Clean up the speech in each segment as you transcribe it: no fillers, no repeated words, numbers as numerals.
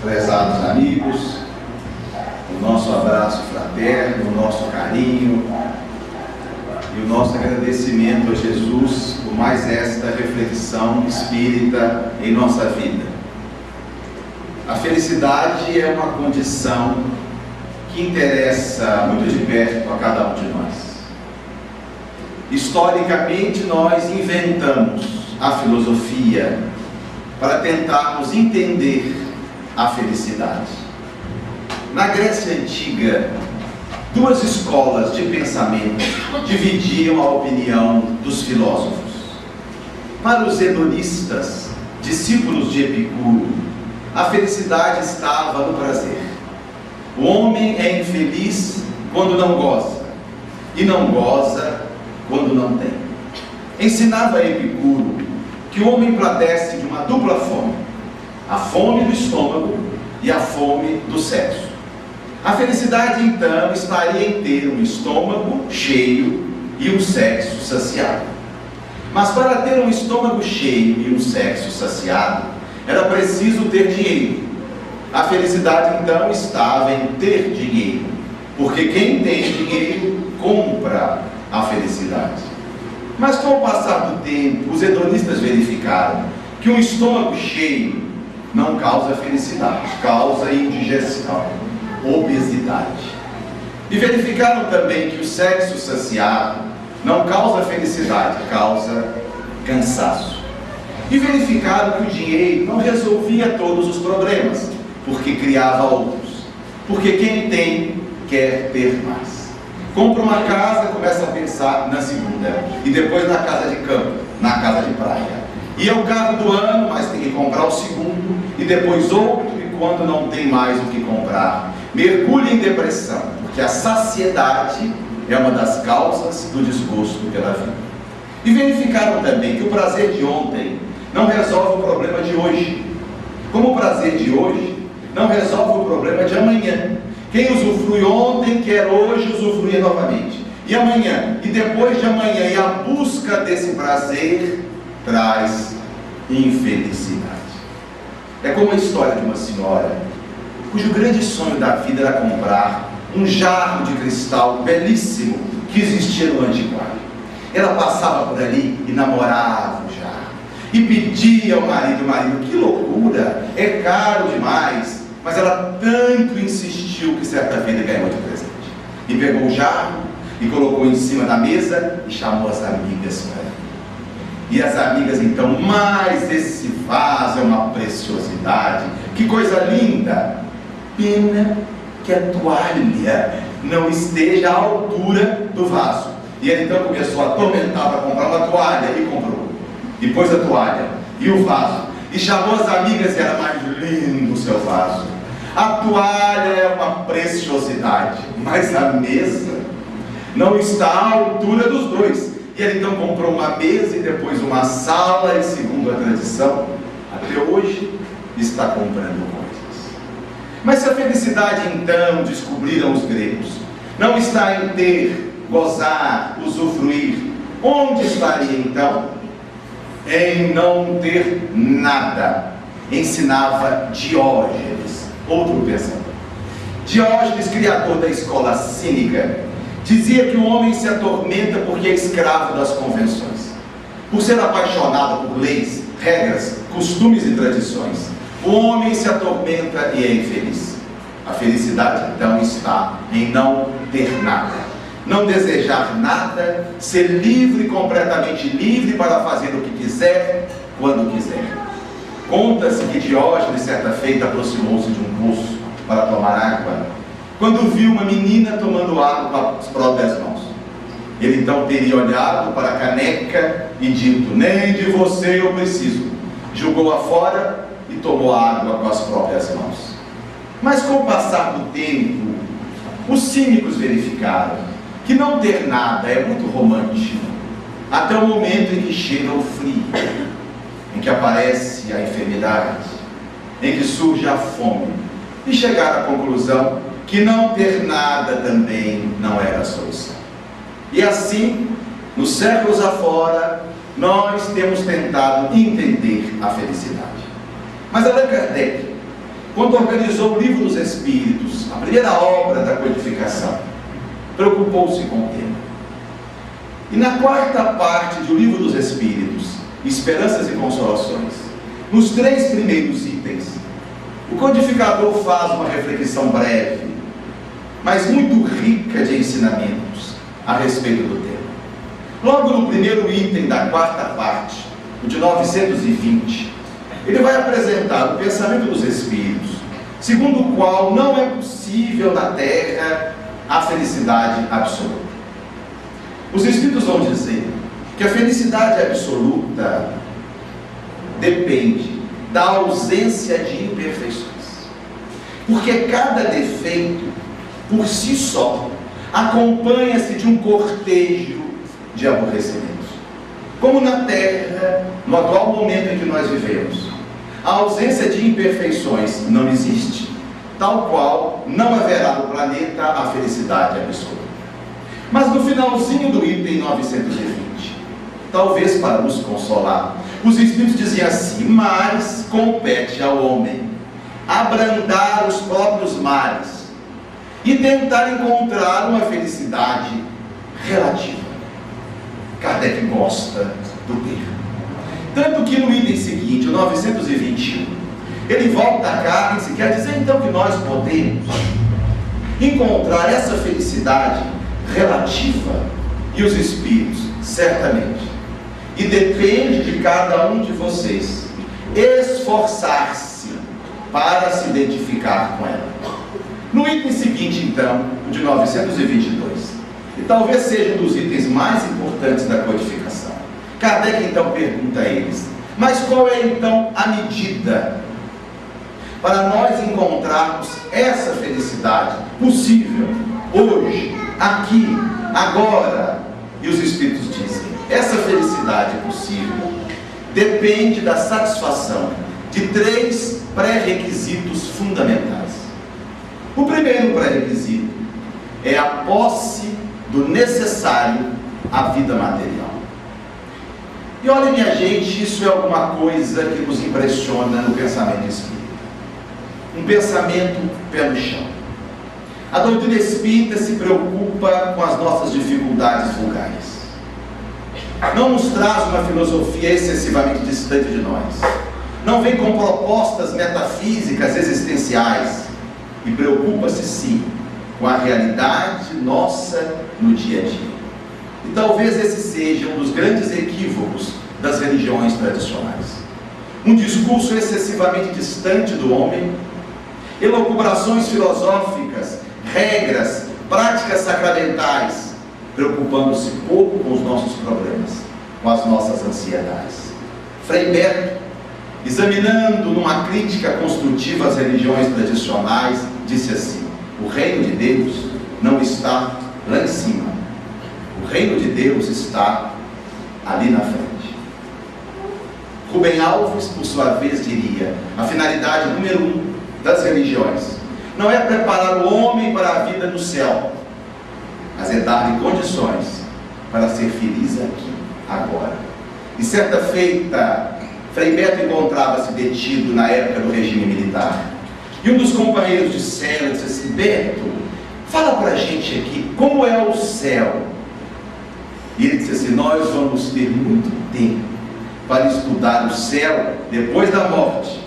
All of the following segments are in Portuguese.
Prezados amigos, o nosso abraço fraterno, o nosso carinho e o nosso agradecimento a Jesus por mais esta reflexão espírita em nossa vida. A felicidade é uma condição que interessa muito de perto a cada um de nós. Historicamente, nós inventamos a filosofia para tentarmos entender a felicidade. Na Grécia Antiga, duas escolas de pensamento dividiam a opinião dos filósofos. Para os hedonistas, discípulos de Epicuro, a felicidade estava no prazer. O homem é infeliz quando não goza, e não goza quando não tem. Ensinava Epicuro que o homem padece de uma dupla fome: a fome do estômago e a fome do sexo. A felicidade, então, estaria em ter um estômago cheio e um sexo saciado. Mas para ter um estômago cheio e um sexo saciado, era preciso ter dinheiro. A felicidade, então, estava em ter dinheiro, porque quem tem dinheiro compra a felicidade. Mas com o passar do tempo, os hedonistas verificaram que um estômago cheio não causa felicidade, causa indigestão, obesidade. E verificaram também que o sexo saciado não causa felicidade, causa cansaço. E verificaram que o dinheiro não resolvia todos os problemas, porque criava outros. Porque quem tem, quer ter mais. Compra uma casa, começa a pensar na segunda, e depois na casa de campo, na casa de praia. E é o carro do ano, mas tem que comprar o segundo, e depois outro, e quando não tem mais o que comprar, mergulha em depressão, porque a saciedade é uma das causas do desgosto pela vida. E verificaram também que o prazer de ontem não resolve o problema de hoje, como o prazer de hoje não resolve o problema de amanhã. Quem usufrui ontem quer hoje usufruir novamente, e amanhã, e depois de amanhã, e a busca desse prazer traz infelicidade. É como a história de uma senhora cujo grande sonho da vida era comprar um jarro de cristal belíssimo que existia no antiquário. Ela passava por ali e namorava o jarro e pedia ao marido: que loucura, é caro demais. Mas ela tanto insistiu que certa feita ganhou de presente. E pegou o jarro e colocou em cima da mesa e chamou as amigas para ir. E as amigas então: mas esse vaso é uma preciosidade, que coisa linda! Pena que a toalha não esteja à altura do vaso. E ele então começou a atormentar para comprar uma toalha e comprou. E pôs a toalha e o vaso. E chamou as amigas e era mais lindo o seu vaso. A toalha é uma preciosidade, mas a mesa não está à altura dos dois. E ele então comprou uma mesa e depois uma sala, e segundo a tradição, até hoje está comprando coisas. Mas se a felicidade então, descobriram os gregos, não está em ter, gozar, usufruir, onde estaria então? Em não ter nada. Ensinava Diógenes, outro pensador. Diógenes, criador da escola cínica, dizia que o homem se atormenta porque é escravo das convenções. Por ser apaixonado por leis, regras, costumes e tradições, o homem se atormenta e é infeliz. A felicidade então está em não ter nada, não desejar nada, ser livre, completamente livre para fazer o que quiser, quando quiser. Conta-se que Diógenes, certa feita, aproximou-se de um poço para tomar água, quando viu uma menina tomando água com as próprias mãos. Ele então teria olhado para a caneca e dito: nem de você eu preciso. Jogou-a fora e tomou a água com as próprias mãos. Mas com o passar do tempo, os cínicos verificaram que não ter nada é muito romântico, até o momento em que chega o frio, em que aparece a enfermidade, em que surge a fome, e chegaram à conclusão que não ter nada também não era a solução. E assim, nos séculos afora, nós temos tentado entender a felicidade. Mas Allan Kardec, quando organizou o Livro dos Espíritos, a primeira obra da codificação, preocupou-se com o tema. E na quarta parte do Livro dos Espíritos, Esperanças e Consolações, nos 3 primeiros itens, o codificador faz uma reflexão breve, mas muito rica de ensinamentos a respeito do tema. Logo no primeiro item da quarta parte, o de 920, ele vai apresentar o pensamento dos Espíritos, segundo o qual não é possível na Terra a felicidade absoluta. Os Espíritos vão dizer que a felicidade absoluta depende da ausência de imperfeições, porque cada defeito, por si só, acompanha-se de um cortejo de aborrecimentos. Como na Terra, no atual momento em que nós vivemos, a ausência de imperfeições não existe, tal qual não haverá no planeta a felicidade absoluta. Mas no finalzinho do item 920, talvez para nos consolar, os Espíritos diziam assim: mas compete ao homem abrandar os próprios males e tentar encontrar uma felicidade relativa. Kardec gosta do termo. Tanto que no item seguinte, o 921, ele volta a cá e quer dizer então que nós podemos encontrar essa felicidade relativa, e os Espíritos, certamente, e depende de cada um de vocês esforçar-se para se identificar com ela. No item seguinte, então, o de 922, e talvez seja um dos itens mais importantes da codificação, Kardec então pergunta a eles: mas qual é então a medida para nós encontrarmos essa felicidade possível hoje, aqui, agora? E os Espíritos dizem: essa felicidade possível depende da satisfação de 3 pré-requisitos fundamentais. O primeiro pré-requisito é a posse do necessário à vida material. E olha, minha gente, isso é alguma coisa que nos impressiona no pensamento espírita. Um pensamento pé no chão. A doutrina espírita se preocupa com as nossas dificuldades vulgares. Não nos traz uma filosofia excessivamente distante de nós. Não vem com propostas metafísicas existenciais. E preocupa-se sim com a realidade nossa no dia a dia. E talvez esse seja um dos grandes equívocos das religiões tradicionais. Um discurso excessivamente distante do homem, elucubrações filosóficas, regras, práticas sacramentais, preocupando-se pouco com os nossos problemas, com as nossas ansiedades. Frei Beto, examinando numa crítica construtiva as religiões tradicionais, disse assim: o reino de Deus não está lá em cima, o reino de Deus está ali na frente. Rubem Alves, por sua vez, diria: a finalidade número 1 das religiões não é preparar o homem para a vida no céu, mas é dar-lhe condições para ser feliz aqui, agora. E certa feita, Frei Beto encontrava-se detido na época do regime militar, e um dos companheiros de cela disse assim: Beto, fala para a gente aqui como é o céu. E ele disse assim: nós vamos ter muito tempo para estudar o céu depois da morte.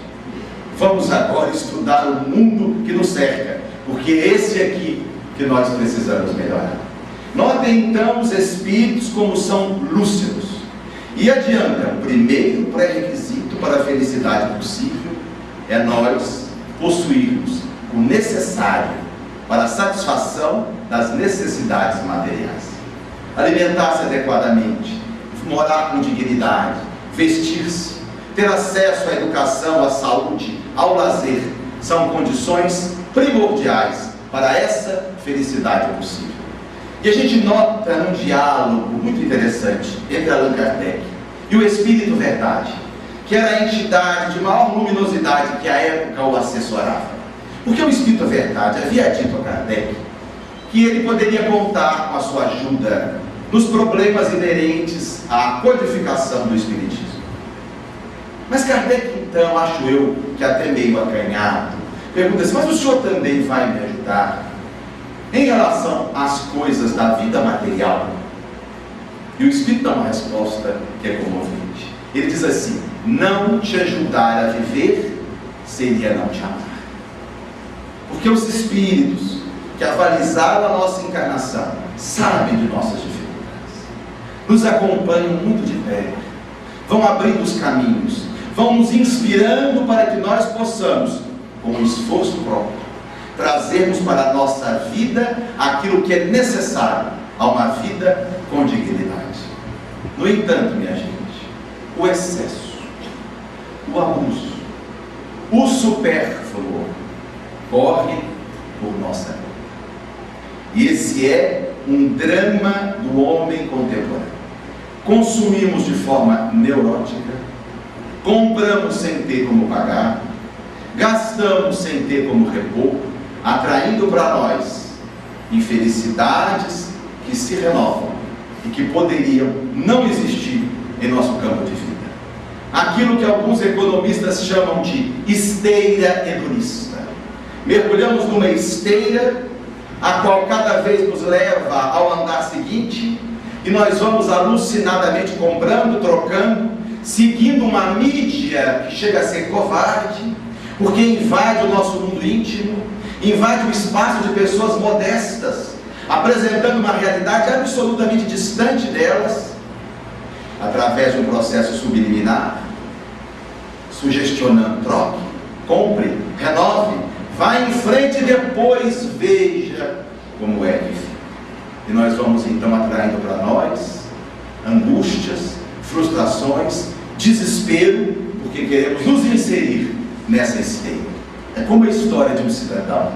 Vamos agora estudar o mundo que nos cerca, porque esse aqui que nós precisamos melhorar. Notem então os espíritos como são lúcidos. E adianta: o primeiro pré-requisito para a felicidade possível é nós possuirmos o necessário para a satisfação das necessidades materiais. Alimentar-se adequadamente, morar com dignidade, vestir-se, ter acesso à educação, à saúde, ao lazer, são condições primordiais para essa felicidade possível. E a gente nota num diálogo muito interessante entre Allan Kardec e o Espírito Verdade, que era a entidade de maior luminosidade que à época o assessorava. Porque o Espírito Verdade havia dito a Kardec que ele poderia contar com a sua ajuda nos problemas inerentes à codificação do Espiritismo. Mas Kardec, então, acho eu, que até meio acanhado, pergunta assim: mas o senhor também vai me ajudar em relação às coisas da vida material? E o Espírito dá uma resposta que é comovente. Ele diz assim: não te ajudar a viver seria não te amar. Porque os Espíritos que avalizaram a nossa encarnação sabem de nossas dificuldades, nos acompanham muito de perto, vão abrindo os caminhos, vão nos inspirando para que nós possamos, com um esforço próprio, trazermos para a nossa vida aquilo que é necessário a uma vida com dignidade. No entanto, minha gente, o excesso, o abuso, o supérfluo corre por nossa vida. E esse é um drama do homem contemporâneo. Consumimos de forma neurótica, compramos sem ter como pagar, gastamos sem ter como repor, atraindo para nós infelicidades que se renovam e que poderiam não existir em nosso campo de vida. Aquilo que alguns economistas chamam de esteira hedonista. Mergulhamos numa esteira a qual cada vez nos leva ao andar seguinte, e nós vamos alucinadamente comprando, trocando, seguindo uma mídia que chega a ser covarde, porque invade o nosso mundo íntimo, invade o espaço de pessoas modestas, apresentando uma realidade absolutamente distante delas, através de um processo subliminar, sugestionando: troque, compre, renove, vá em frente e depois veja como é que fica. E nós vamos então atraindo para nós angústias, frustrações, desespero, porque queremos nos inserir nessa esteira. É como a história de um cidadão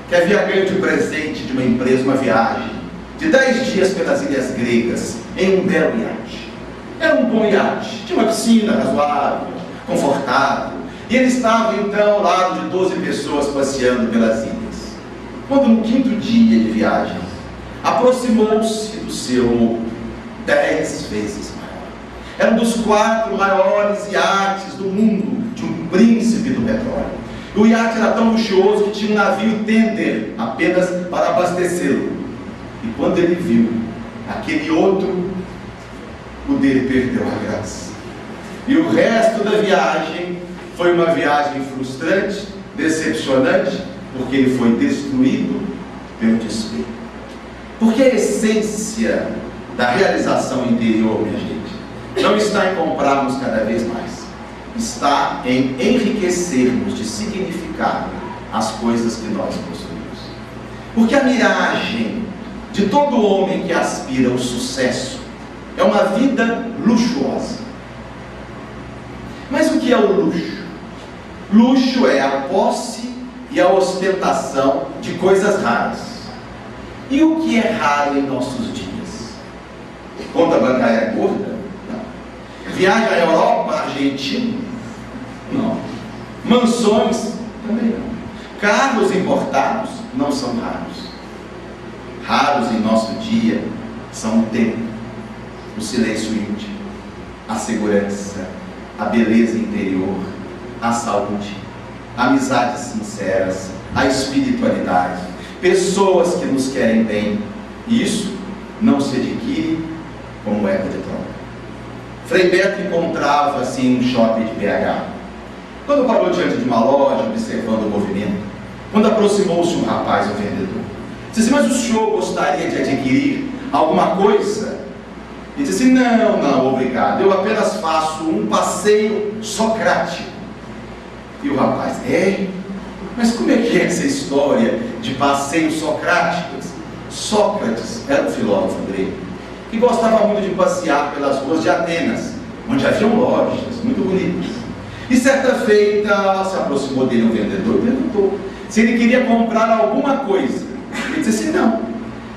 que havia ganho de presente de uma empresa uma viagem de 10 dias pelas ilhas gregas em um belo iate. Era um bom iate, tinha uma piscina razoável, confortável, e ele estava então ao lado de 12 pessoas passeando pelas ilhas. Quando no 5º dia de viagem, aproximou-se do seu 10 vezes maior. Era um dos 4 maiores iates do mundo, de um príncipe do petróleo. O iate era tão luxuoso que tinha um navio tender apenas para abastecê-lo. E quando ele viu aquele outro, o dele perdeu a graça. E o resto da viagem foi uma viagem frustrante, decepcionante, porque ele foi destruído pelo desespero. Porque a essência da realização interior, minha gente, não está em comprarmos cada vez mais, está em enriquecermos de significado as coisas que nós possuímos. Porque a miragem de todo homem que aspira ao sucesso é uma vida luxuosa. Mas o que é o luxo? Luxo é a posse e a ostentação de coisas raras. E o que é raro em nossos dias? Conta bancária gorda? Não. Viagem à Europa, Argentina? Não. Mansões? Também não. Carros importados? Não são raros. Raros em nosso dia são o tempo, o silêncio íntimo, a segurança, a beleza interior, a saúde, amizades sinceras, a espiritualidade, pessoas que nos querem bem. E isso não se adquire com moeda de troca. Frei Beto encontrava-se em um shopping de BH. Quando parou diante de uma loja, observando o movimento, quando aproximou-se um rapaz, um vendedor, disse assim: mas o senhor gostaria de adquirir alguma coisa? Ele disse assim: não, obrigado, eu apenas faço um passeio socrático. E o rapaz: mas como é que é essa história de passeios socráticos? Sócrates era um filósofo grego que gostava muito de passear pelas ruas de Atenas, onde haviam lojas muito bonitas. E certa feita se aproximou dele um vendedor e perguntou se ele queria comprar alguma coisa. Ele disse assim: não,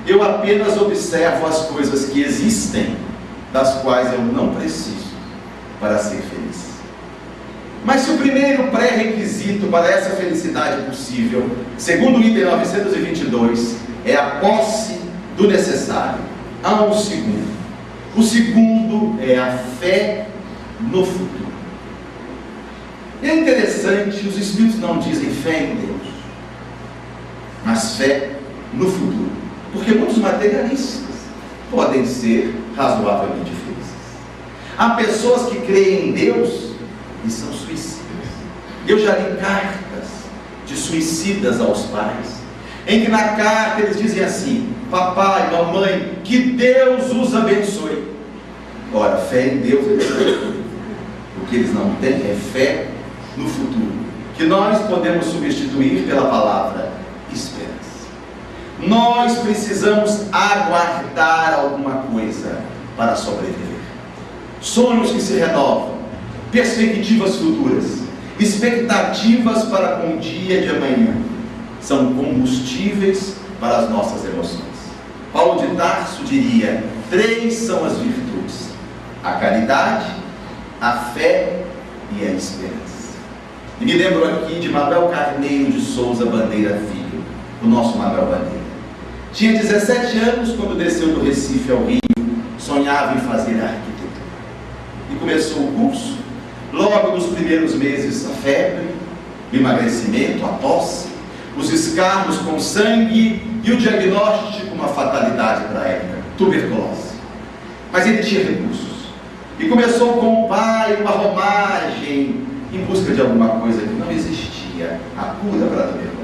eu apenas observo as coisas que existem, das quais eu não preciso para ser feliz. Mas se o primeiro pré-requisito para essa felicidade possível, segundo o item 922, é a posse do necessário, há um segundo. O segundo é a fé no futuro. E é interessante, os Espíritos não dizem fé em Deus, mas fé no futuro. Porque muitos materialistas podem ser razoavelmente felizes. Há pessoas que creem em Deus e são suicidas. Eu já li cartas de suicidas aos pais, em que na carta eles dizem assim: papai, mamãe, que Deus os abençoe. Ora, fé em Deus eles têm. O que eles não têm é fé no futuro, que nós podemos substituir pela palavra esperança. Nós precisamos aguardar alguma coisa para sobreviver. Sonhos que se renovam, perspectivas futuras, expectativas para com o dia de amanhã, são combustíveis para as nossas emoções. Paulo de Tarso diria: 3 são as virtudes: a caridade, a fé e a esperança. E me lembro aqui de Mabel Carneiro de Souza Bandeira Filho, o nosso Mabel Bandeira. Tinha 17 anos quando desceu do Recife ao Rio, sonhava em fazer arquitetura. E começou o curso. Logo nos primeiros meses, a febre, o emagrecimento, a tosse, os escarros com sangue e o diagnóstico, uma fatalidade para a época: tuberculose. Mas ele tinha recursos. E começou com o pai uma romagem em busca de alguma coisa que não existia, a cura para a tuberculose.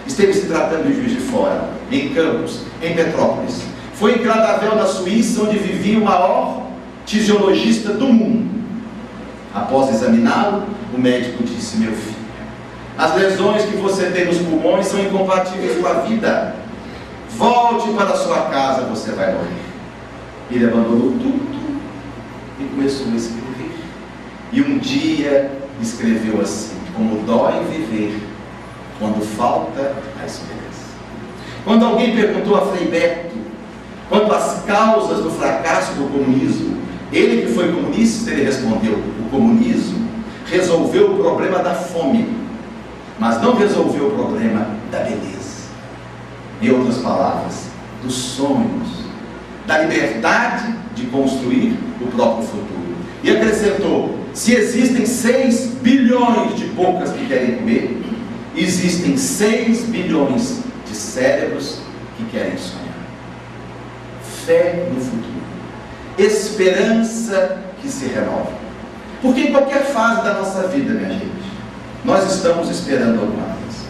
Esteve se tratando em Juiz de Fora, em Campos, em Petrópolis. Foi em Claravel, na Suíça, onde vivia o maior tisiologista do mundo. Após examiná-lo, o médico disse: meu filho, as lesões que você tem nos pulmões são incompatíveis com a vida. Volte para a sua casa, você vai morrer. Ele abandonou tudo e começou a escrever. E um dia escreveu assim: como dói viver quando falta a esperança. Quando alguém perguntou a Frei Beto quanto às causas do fracasso do comunismo, ele que foi comunista, ele respondeu: o comunismo resolveu o problema da fome, mas não resolveu o problema da beleza. Em outras palavras, dos sonhos, da liberdade de construir o próprio futuro. E acrescentou: se existem 6 bilhões de bocas que querem comer, existem 6 bilhões de cérebros que querem sonhar. Fé no futuro, esperança que se renova. Porque em qualquer fase da nossa vida, minha gente, nós estamos esperando alguma coisa.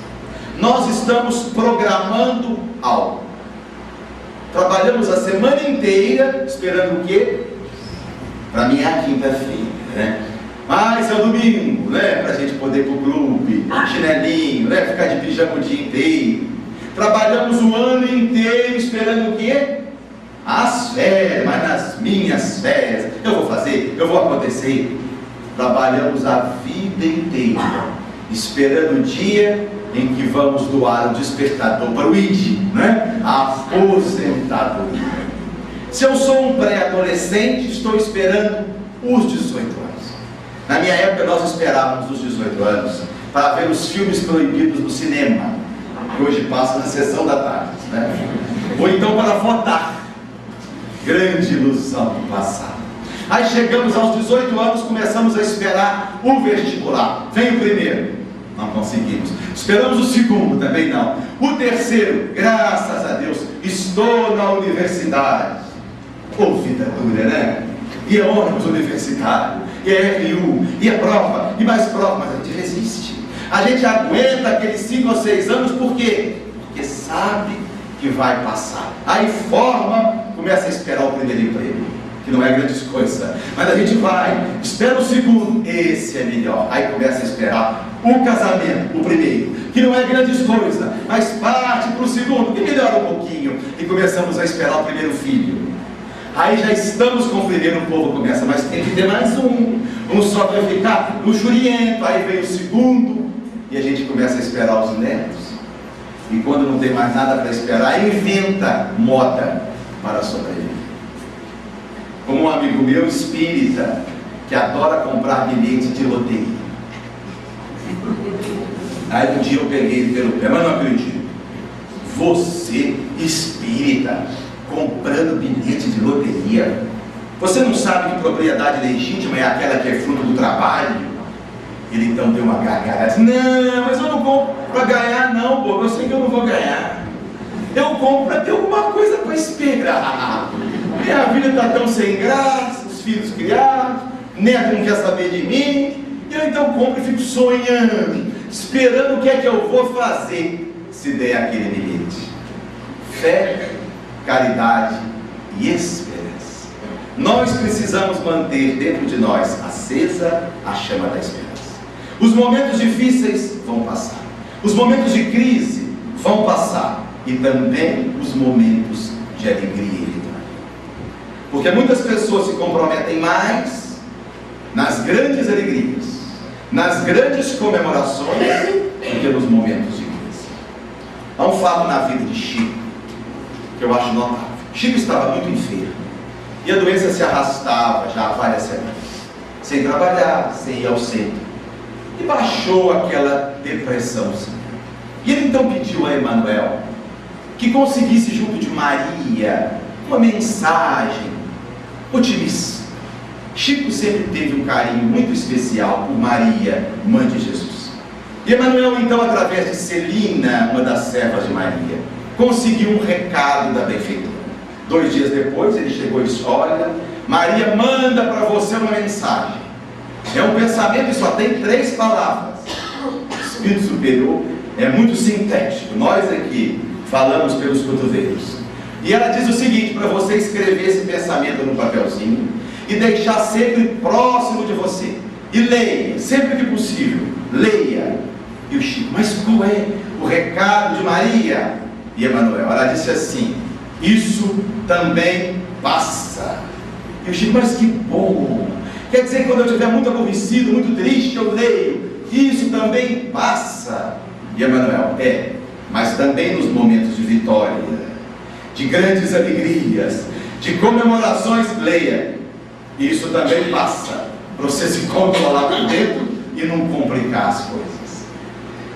Nós estamos programando algo. Trabalhamos a semana inteira esperando o quê? Para mim é a quinta-feira, né? Mas é o domingo, né? Para a gente poder ir para o clube, chinelinho, né? Ficar de pijama o dia inteiro. Trabalhamos o ano inteiro esperando o quê? As férias, mas nas minhas férias eu vou fazer, eu vou acontecer. Trabalhamos a vida inteira esperando o dia em que vamos doar o despertador para o ID, né? A aposentadoria. Se eu sou um pré-adolescente, estou esperando os 18 anos. Na minha época nós esperávamos os 18 anos para ver os filmes proibidos no cinema, que hoje passa na sessão da tarde, né? Ou então para votar. Grande ilusão do passado. Aí chegamos aos 18 anos, começamos a esperar o vestibular. Vem o primeiro, não conseguimos. Esperamos o segundo, também não. O terceiro, graças a Deus, estou na universidade. Ô, vida dura, né? E é ônibus universitário, e é RU, e é prova, e mais prova, mas a gente resiste. A gente aguenta aqueles 5 ou 6 anos, por quê? Porque sabe que vai passar. Aí forma, começa a esperar o primeiro emprego, que não é grande coisa, mas a gente vai, espera o segundo, esse é melhor. Aí começa a esperar o casamento, o primeiro, que não é grande coisa, mas parte para o segundo, que melhora um pouquinho, e começamos a esperar o primeiro filho. Aí já estamos com o primeiro, o povo começa, mas tem que ter mais um só vai ficar luxuriento. Aí vem o segundo, e a gente começa a esperar os netos, e quando não tem mais nada para esperar, inventa moda para sobreviver. Como um amigo meu espírita, que adora comprar bilhete de loteria. Aí um dia eu peguei ele pelo pé: mas não acredito, você espírita comprando bilhete de loteria? Você não sabe que propriedade legítima é aquela que é fruto do trabalho? Ele então deu uma gargalhada, disse, não, mas eu não compro para ganhar não, pô, eu sei que eu não vou ganhar. Eu compro para ter alguma coisa para esperar. Minha vida está tão sem graça, os filhos criados, neto não quer saber de mim, eu então compro e fico sonhando, esperando o que é que eu vou fazer se der aquele bilhete. Fé, caridade e esperança. Nós precisamos manter dentro de nós acesa a chama da esperança. Os momentos difíceis vão passar, os momentos de crise vão passar, e também os momentos de alegria e vitória. Porque muitas pessoas se comprometem mais nas grandes alegrias, nas grandes comemorações, do que nos momentos de crise. Há um fato na vida de Chico que eu acho notável. Chico estava muito enfermo e a doença se arrastava já há várias semanas, sem trabalhar, sem ir ao centro, e baixou aquela depressão. E ele então pediu a Emmanuel que conseguisse junto de Maria uma mensagem otimista. Chico sempre teve um carinho muito especial por Maria, mãe de Jesus. E Emmanuel então, através de Celina, uma das servas de Maria, conseguiu um recado da benfeitora. 2 dias depois ele chegou e disse, olha, Maria manda para você uma mensagem. É um pensamento e só tem 3 palavras. O Espírito Superior é muito sintético, nós aqui falamos pelos cotovelos. E ela diz o seguinte, para você escrever esse pensamento no papelzinho e deixar sempre próximo de você, e leia, sempre que possível, leia. E o Chico, mas qual é o recado de Maria? E Emmanuel, ela disse assim, isso também passa. E o Chico, mas que bom, quer dizer que quando eu estiver muito aborrecido, muito triste, eu leio, isso também passa. E Emmanuel, mas também nos momentos de vitória, de grandes alegrias, de comemorações, leia. Isso também passa, para você se controlar por dentro e não complicar as coisas.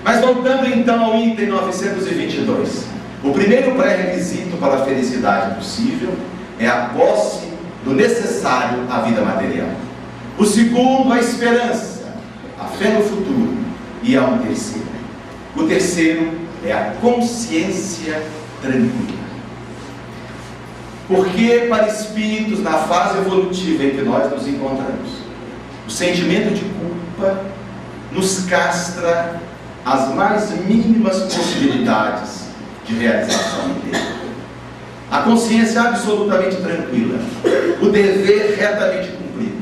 Mas voltando então ao item 922, o primeiro pré-requisito para a felicidade possível é a posse do necessário à vida material. O segundo, a esperança, a fé no futuro, e há um terceiro. O terceiro é a consciência tranquila. Porque para espíritos na fase evolutiva em que nós nos encontramos, o sentimento de culpa nos castra as mais mínimas possibilidades de realização interior. A consciência absolutamente tranquila, o dever retamente cumprido,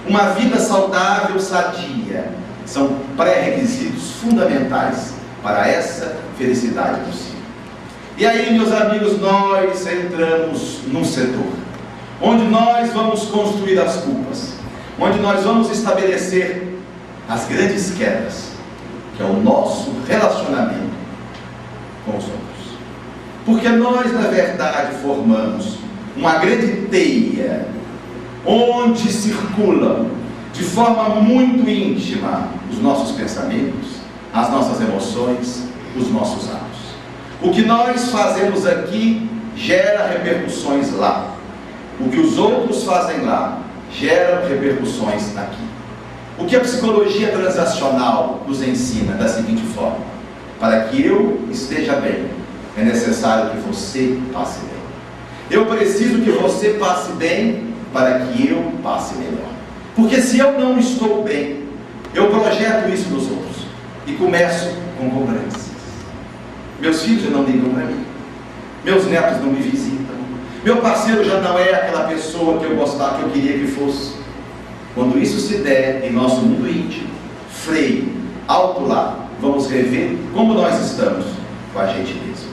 uma vida saudável, sadia, são pré-requisitos fundamentais para essa felicidade possível. E aí, meus amigos, nós entramos num setor onde nós vamos construir as culpas, onde nós vamos estabelecer as grandes quedas, que é o nosso relacionamento com os outros. Porque nós, na verdade, formamos uma grande teia onde circulam de forma muito íntima os nossos pensamentos, as nossas emoções, os nossos atos. O que nós fazemos aqui gera repercussões lá. O que os outros fazem lá gera repercussões aqui. O que a psicologia transacional nos ensina da seguinte forma: para que eu esteja bem, é necessário que você passe bem. Eu preciso que você passe bem para que eu passe melhor. Porque se eu não estou bem, eu projeto isso nos outros e começo com cobranças. Meus filhos não ligam para mim, meus netos não me visitam, meu parceiro já não é aquela pessoa que eu gostava, que eu queria que fosse. Quando isso se der em nosso mundo íntimo, freio, alto lá, vamos rever como nós estamos com a gente mesmo.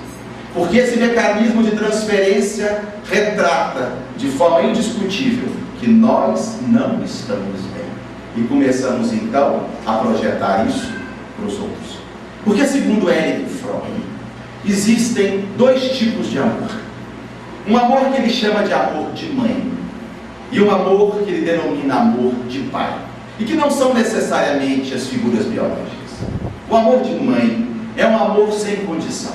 Porque esse mecanismo de transferência retrata de forma indiscutível que nós não estamos bem. E começamos então a projetar isso para os outros. Porque segundo Erich Fromm, existem 2 tipos de amor. Um amor que ele chama de amor de mãe, e um amor que ele denomina amor de pai, e que não são necessariamente as figuras biológicas. O amor de mãe é um amor sem condição,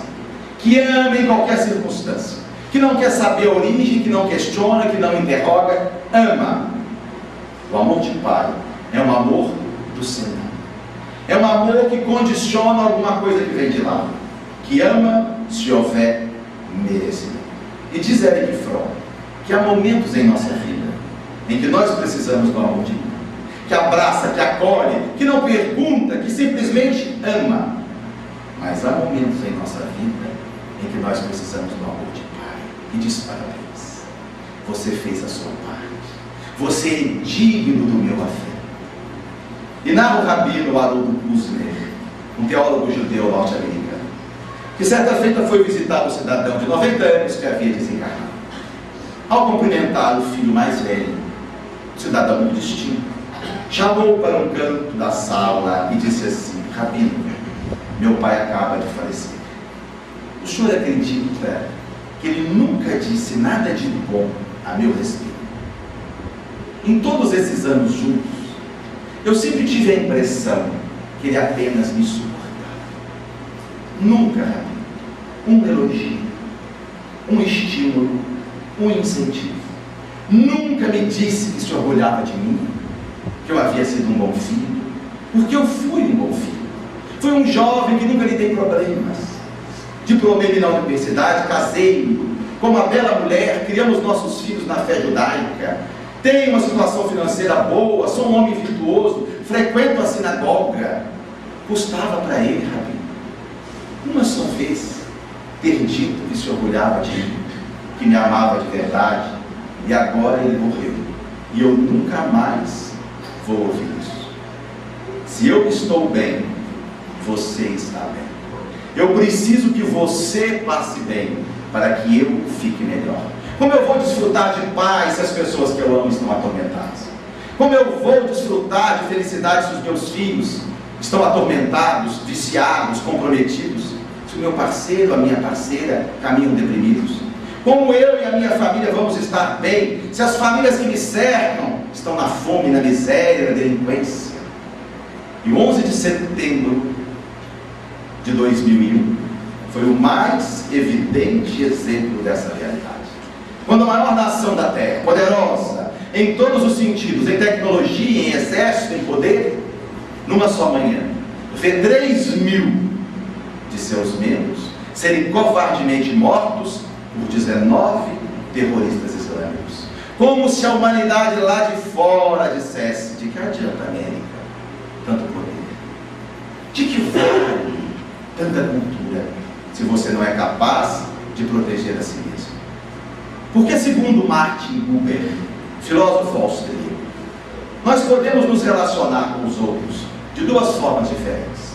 que ama em qualquer circunstância, que não quer saber a origem, que não questiona, que não interroga, ama. O amor de pai é um amor do Senhor, É um amor que condiciona alguma coisa que vem de lá, que ama se houver merecimento. E diz Erich Fromm que há momentos em nossa vida em que nós precisamos do amor divino, que abraça, que acolhe, que não pergunta, que simplesmente ama. Mas há momentos em nossa vida em que nós precisamos do amor de Pai, e diz: parabéns, você fez a sua parte, você é digno do meu afeto. E narra o rabino Haroldo Kuzner, um teólogo judeu norte-americano, que certa feita foi visitar um cidadão de 90 anos que havia desencarnado. Ao cumprimentar o filho mais velho, o cidadão muito distinto, chamou para um canto da sala e disse assim: rabino, meu pai acaba de falecer. O senhor acredita que ele nunca disse nada de bom a meu respeito? Em todos esses anos juntos, eu sempre tive a impressão que ele apenas me suportava. Nunca, rabino, um elogio, um estímulo, um incentivo. Nunca me disse que se orgulhava de mim, que eu havia sido um bom filho, porque eu fui um bom filho. Fui um jovem que nunca lhe dei problemas. Diplomei-me na universidade, casei-me com uma bela mulher, criamos nossos filhos na fé judaica, tenho uma situação financeira boa, sou um homem virtuoso, frequento a sinagoga. Custava para ele, rabino, uma só vez ter dito que se orgulhava de mim, que me amava de verdade, e agora ele morreu, e eu nunca mais vou ouvir isso. Se eu estou bem, você está bem. Eu preciso que você passe bem, para que eu fique melhor. Como eu vou desfrutar de paz se as pessoas que eu amo estão atormentadas? Como eu vou desfrutar de felicidade se os meus filhos estão atormentados, viciados, comprometidos? Se o meu parceiro, a minha parceira caminham deprimidos? Como eu e a minha família vamos estar bem se as famílias que me cercam estão na fome, na miséria, na delinquência? E 11 de setembro de 2001 foi o mais evidente exemplo dessa realidade. Quando a maior nação da Terra, poderosa em todos os sentidos, em tecnologia, em exército, em poder, numa só manhã, vê 3.000 de seus membros serem covardemente mortos por 19 terroristas islâmicos. Como se a humanidade lá de fora dissesse: de que adianta, América, tanto poder? De que vale tanta cultura, se você não é capaz de proteger a si mesmo? Porque, segundo Martin Buber, filósofo austríaco, nós podemos nos relacionar com os outros de duas formas diferentes.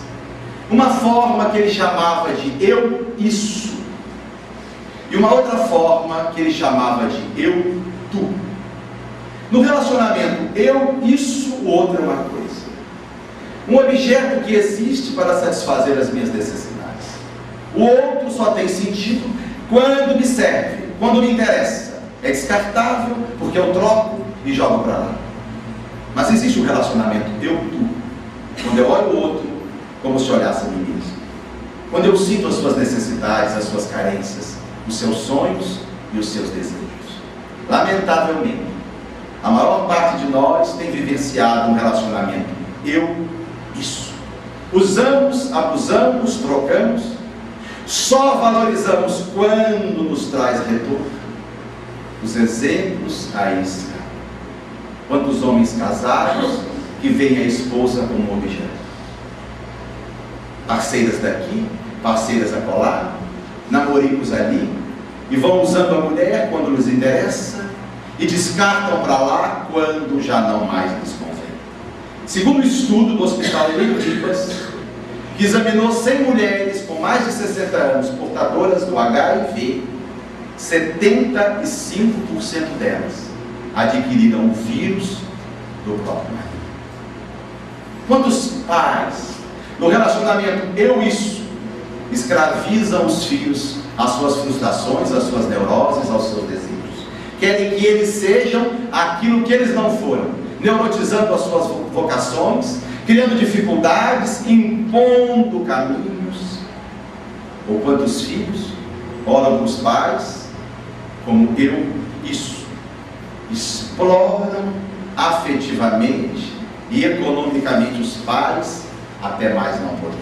Uma forma que ele chamava de eu, isso, e uma outra forma que ele chamava de eu, tu. No relacionamento eu, isso, o outro é uma coisa. Um objeto que existe para satisfazer as minhas necessidades. O outro só tem sentido quando me serve, quando me interessa. É descartável porque eu troco e jogo para lá. Mas existe um relacionamento eu-tu, quando eu olho o outro como se olhasse a mim mesmo. Quando eu sinto as suas necessidades, as suas carências, os seus sonhos e os seus desejos. Lamentavelmente, a maior parte de nós tem vivenciado um relacionamento eu-isso. Usamos, abusamos, trocamos, só valorizamos quando nos traz retorno. Os exemplos aí estão. Quantos homens casados que veem a esposa como objeto? Parceiras daqui, parceiras acolá, namoricos ali, e vão usando a mulher quando lhes interessa e descartam para lá quando já não mais lhes convém. Segundo um estudo do Hospital Emílio Ribas, que examinou 100 mulheres com mais de 60 anos portadoras do HIV, 75% delas adquiriram o vírus do próprio marido. Quantos pais, no relacionamento eu-isso, escravizam os filhos às suas frustrações, às suas neuroses, aos seus desejos? Querem que eles sejam aquilo que eles não foram, neurotizando as suas vocações, criando dificuldades, impondo caminhos. Ou quantos filhos olham para os pais como eu-isso, exploram afetivamente e economicamente os pais até mais não poder.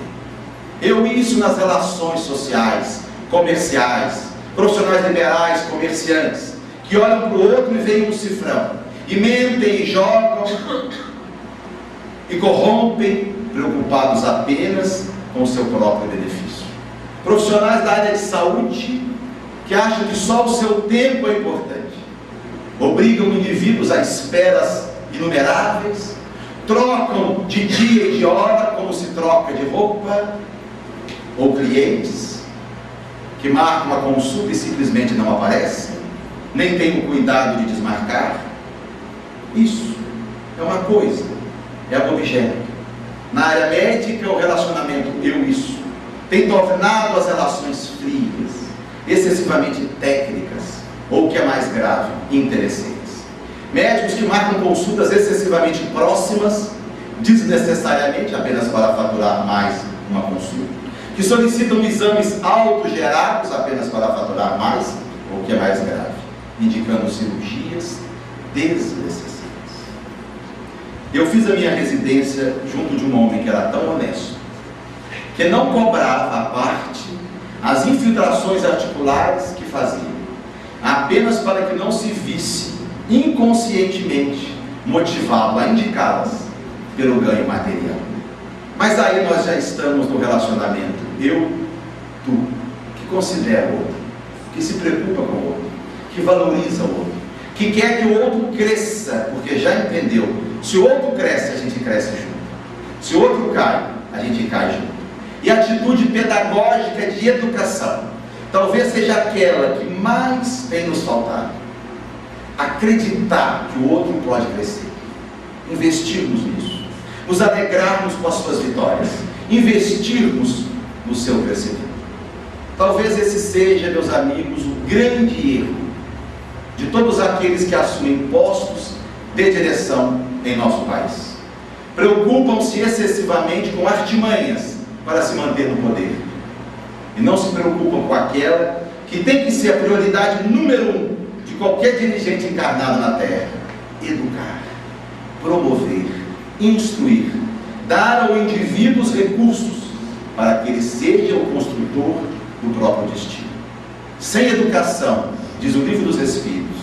Eu isso nas relações sociais, comerciais, profissionais liberais, comerciantes, que olham para o outro e veem um cifrão, e mentem e jogam, e corrompem, preocupados apenas com o seu próprio benefício. Profissionais da área de saúde, que acham que só o seu tempo é importante, obrigam indivíduos a esperas inumeráveis, trocam de dia e de hora como se troca de roupa, ou clientes que marcam uma consulta e simplesmente não aparecem, nem têm o cuidado de desmarcar. Isso é uma coisa, é um objeto. Na área médica, o relacionamento eu-isso tem tornado as relações frias, excessivamente técnicas, ou o que é mais grave, interesseiras. Médicos que marcam consultas excessivamente próximas, desnecessariamente, apenas para faturar mais uma consulta, que solicitam exames autogerados apenas para faturar mais, ou o que é mais grave, indicando cirurgias desnecessárias. Eu fiz a minha residência junto de um homem que era tão honesto, que não cobrava à parte as infiltrações articulares que fazia, apenas para que não se visse inconscientemente motivado a indicá-las pelo ganho material. Mas aí nós já estamos no relacionamento eu, tu, que considera o outro, que se preocupa com o outro, que valoriza o outro, que quer que o outro cresça, porque já entendeu, se o outro cresce, a gente cresce junto, se o outro cai, a gente cai junto. E a atitude pedagógica de educação talvez seja aquela que mais tem nos faltado. Acreditar que o outro pode crescer, investirmos nisso, nos alegrarmos com as suas vitórias, investirmos no seu crescimento. Talvez esse seja, meus amigos, o grande erro de todos aqueles que assumem postos de direção em nosso país. Preocupam-se excessivamente com artimanhas para se manter no poder, e não se preocupam com aquela que tem que ser a prioridade número 1 de qualquer dirigente encarnado na terra: educar, promover, instruir, dar ao indivíduo os recursos para que ele seja o construtor do próprio destino. Sem educação, diz o Livro dos Espíritos,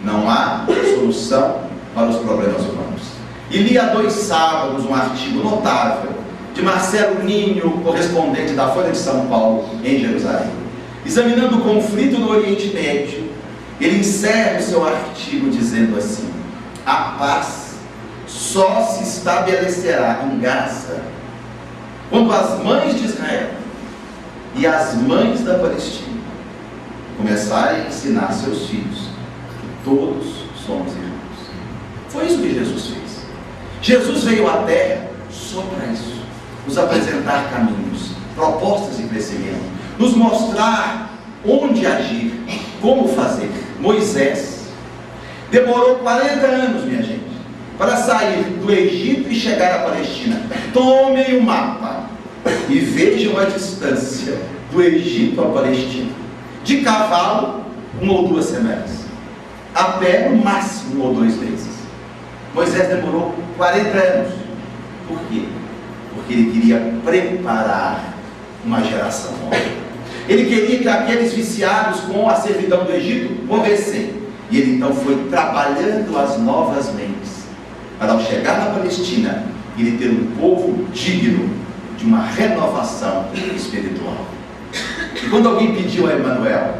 não há solução para os problemas humanos. E li há 2 sábados um artigo notável de Marcelo Ninho, correspondente da Folha de São Paulo, em Jerusalém. Examinando o conflito no Oriente Médio, ele encerra o seu artigo dizendo assim: a paz só se estabelecerá em Gaza quando as mães de Israel e as mães da Palestina começarem a ensinar seus filhos que todos somos irmãos. Foi isso que Jesus fez. Jesus veio à terra só para isso, nos apresentar caminhos, propostas de crescimento, nos mostrar onde agir, como fazer. Moisés demorou 40 anos, minha gente, para sair do Egito e chegar à Palestina. Tomem o mapa e vejam a distância do Egito à Palestina. De cavalo, 1 ou 2 semanas. A pé, no máximo 1 ou 2 meses. Moisés demorou 40 anos. Por quê? Porque ele queria preparar uma geração nova. Ele queria que aqueles viciados com a servidão do Egito morressem. E ele então foi trabalhando as novas mentes, para ao chegar na Palestina, ele ter um povo digno de uma renovação espiritual. E quando alguém pediu a Emmanuel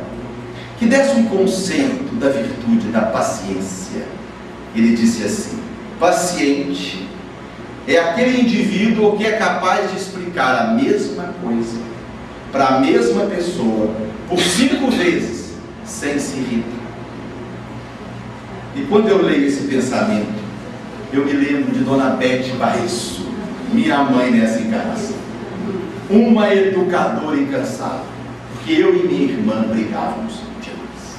que desse um conceito da virtude da paciência, ele disse assim: paciente é aquele indivíduo que é capaz de explicar a mesma coisa para a mesma pessoa por 5 vezes sem se irritar. E quando eu leio esse pensamento, eu me lembro de Dona Bete Barreço, minha mãe nessa encarnação, uma educadora incansável, porque eu e minha irmã brigávamos demais.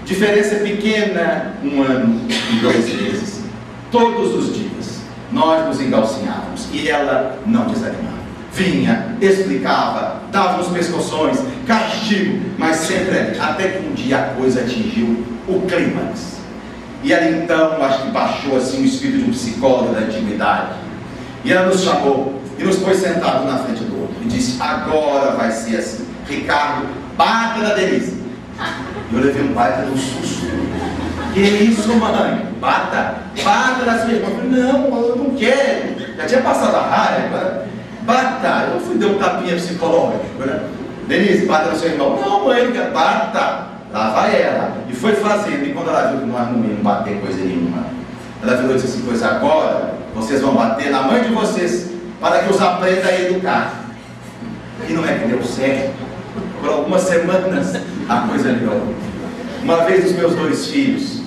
Diferença pequena, 1 ano e 2 meses. Todos os dias nós nos engalcinhávamos e ela não desanimava. Vinha, explicava, dava uns pescoções, castigo, mas sempre ali, até que um dia a coisa atingiu o clímax. E ela então, acho que baixou assim o espírito de um psicólogo da antiguidade, e ela nos chamou e nos pôs sentados na frente do outro. E disse: agora vai ser assim. Ricardo, bata na Denise. Eu levei um baita de um susto. Que isso, mãe? Bata na sua irmã. Eu falei: não, eu não quero. Já tinha passado a raiva. Bata. Eu fui dar um tapinha psicológico, né? Denise, bata na sua irmã. Não, mãe, não quero. Bata. Lá vai ela. E foi fazendo. E quando ela viu que nós não íamos bater coisa nenhuma, ela virou e disse assim: pois agora vocês vão bater na mãe de vocês, para que os aprenda a educar. E não é que deu certo. Por algumas semanas a coisa melhorou. Uma vez os meus 2 filhos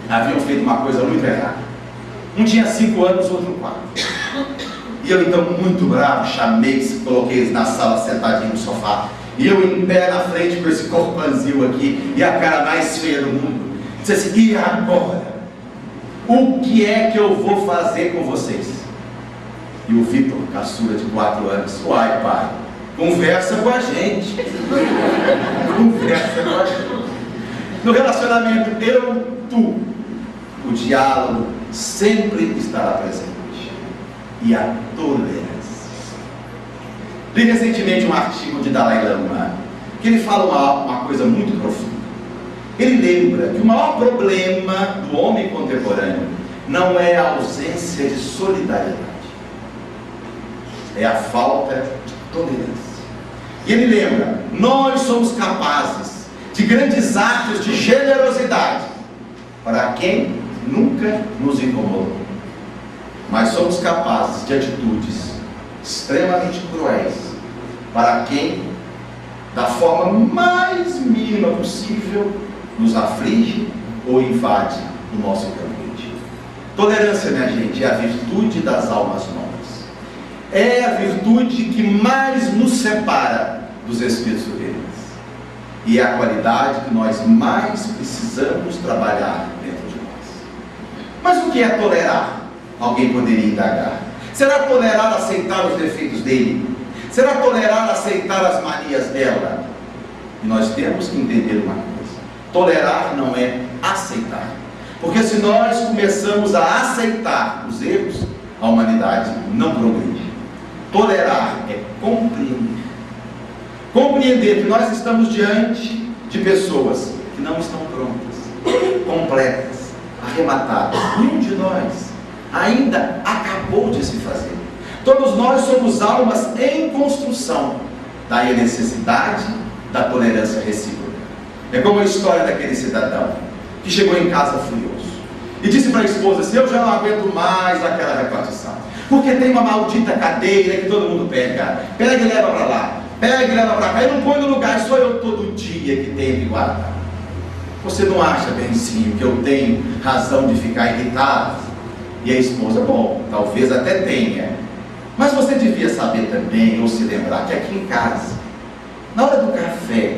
haviam feito uma coisa muito errada. Um tinha 5 anos, outro 4. E eu, então, muito bravo, chamei, coloquei eles na sala sentadinho no sofá. E eu em pé na frente com esse corpanzil aqui e a cara mais feia do mundo. Disse assim: e agora? O que é que eu vou fazer com vocês? E o Vitor, caçula de 4 anos: uai, pai, conversa com a gente. Conversa com a gente. No relacionamento tu, o diálogo sempre estará presente. E a tolerância. Li recentemente um artigo de Dalai Lama, que ele fala uma coisa muito profunda. Ele lembra que o maior problema do homem contemporâneo não é a ausência de solidariedade, é a falta de tolerância. E ele lembra: nós somos capazes de grandes atos de generosidade para quem nunca nos incomodou, mas somos capazes de atitudes extremamente cruéis para quem, da forma mais mínima possível, nos aflige ou invade o nosso campo íntimo. Tolerância, minha gente, é a virtude das almas novas. É a virtude que mais nos separa dos espíritos superiores. E é a qualidade que nós mais precisamos trabalhar dentro de nós. Mas o que é tolerar? Alguém poderia indagar. Será tolerar aceitar os defeitos dele? Será tolerar aceitar as manias dela? E nós temos que entender uma coisa: tolerar não é aceitar. Porque se nós começamos a aceitar os erros, a humanidade não progride. Tolerar é compreender. Compreender que nós estamos diante de pessoas que não estão prontas, completas, arrematadas. Nenhum de nós ainda acabou de se fazer. Todos nós somos almas em construção. Daí a necessidade da tolerância recíproca. É como a história daquele cidadão que chegou em casa furioso e disse para a esposa assim: eu já não aguento mais aquela repartição, porque tem uma maldita cadeira que todo mundo pega e leva para lá, pega e leva para cá, e não põe no lugar, sou eu todo dia que tenho que guardar. Você não acha, Benzinho, que eu tenho razão de ficar irritado? E a esposa: bom, talvez até tenha, mas você devia saber também, ou se lembrar, que aqui em casa, na hora do café,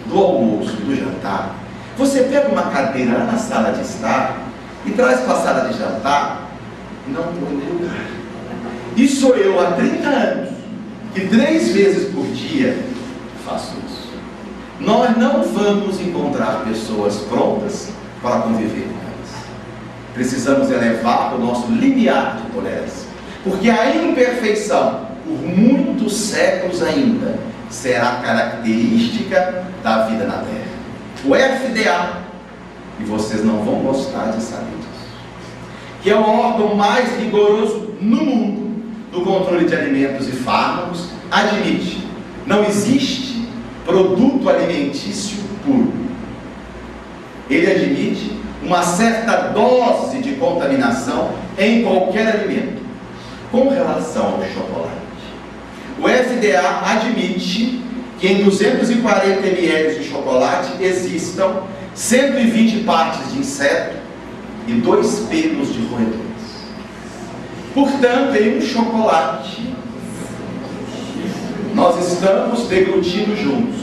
do almoço, do jantar, você pega uma cadeira lá na sala de estar e traz para a sala de jantar e não põe no lugar. E sou eu há 30 anos que 3 vezes por dia faço isso. Nós não vamos encontrar pessoas prontas para conviver com elas. Precisamos elevar o nosso limiar de tolerância, porque a imperfeição, por muitos séculos ainda, será característica da vida na Terra. O FDA, e vocês não vão gostar de saber disso, que é o órgão mais rigoroso no mundo do controle de alimentos e fármacos, admite: não existe produto alimentício puro. Ele admite uma certa dose de contaminação em qualquer alimento. Com relação ao chocolate, o FDA admite que em 240 ml de chocolate existam 120 partes de inseto e 2 pelos de roedores. Portanto, em um chocolate, nós estamos deglutindo juntos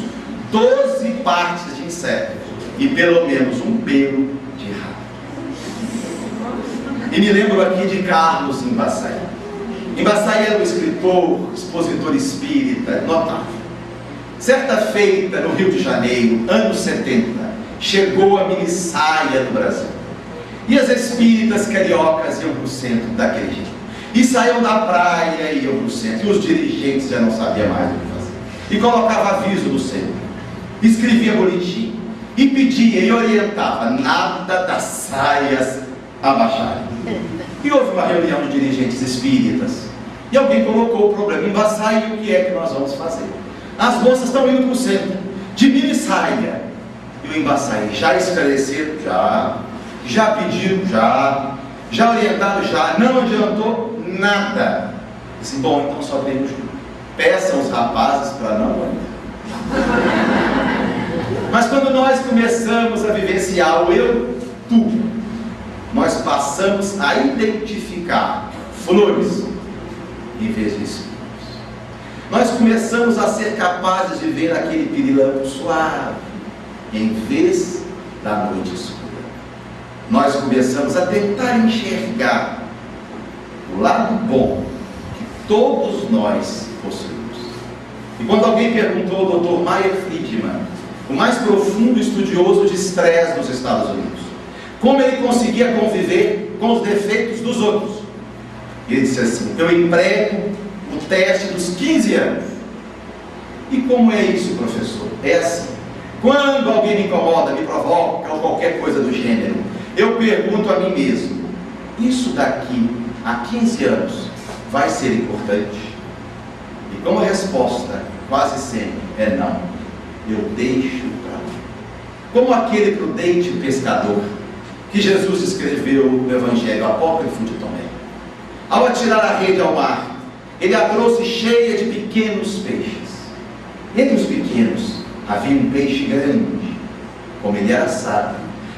12 partes de inseto e pelo menos um pelo de rato. E me lembro aqui de Carlos Embaçaí. Embaçaí era um escritor, expositor espírita notável. Certa feita, no Rio de Janeiro, anos 70, chegou a minissaia do Brasil. E as espíritas cariocas iam para o centro daquele jeito. E saíam da praia e iam para o centro. E os dirigentes já não sabiam mais o que fazer. E colocava aviso no centro. Escrevia boletim. E pedia e orientava. Nada das saias abaixarem. E houve uma reunião de dirigentes espíritas. E alguém colocou o problema. Embaçaia, o que é que nós vamos fazer? As moças estão indo para o centro. De mini saia. E o embaçaia. Já esclareceram? Já pediram? Já orientaram? Já. Não adiantou? Nada. Disse, bom, então só temos peçam os rapazes para não olhar. Mas quando nós começamos a vivenciar o eu, tu, nós passamos a identificar flores em vez de espinhos. Nós começamos a ser capazes de ver aquele pirilampo suave em vez da noite escura. Nós começamos a tentar enxergar o lado bom que todos nós possuímos. E quando alguém perguntou ao Dr. Meyer Friedman, o mais profundo estudioso de estresse nos Estados Unidos, como ele conseguia conviver com os defeitos dos outros, ele disse assim: eu emprego o teste dos 15 anos. E como é isso, professor? É assim: quando alguém me incomoda, me provoca ou qualquer coisa do gênero, eu pergunto a mim mesmo: isso daqui a 15 anos vai ser importante? E como a resposta quase sempre é não, eu deixo para lá. Como aquele prudente pescador que Jesus escreveu no Evangelho Apócrifo de Tomé. Ao atirar a rede ao mar, ele a trouxe cheia de pequenos peixes. Entre os pequenos havia um peixe grande. Como ele era sábio,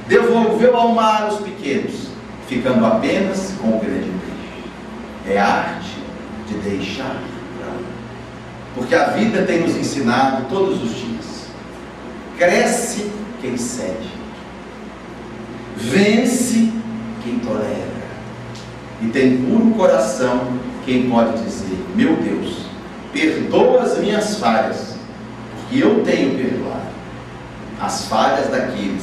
devolveu ao mar os pequenos, ficando apenas com o grande peixe. É a arte de deixar para lá. Porque a vida tem nos ensinado todos os dias: cresce quem cede, vence quem tolera, e tem puro coração quem pode dizer: meu Deus, perdoa as minhas falhas, porque eu tenho perdoado as falhas daqueles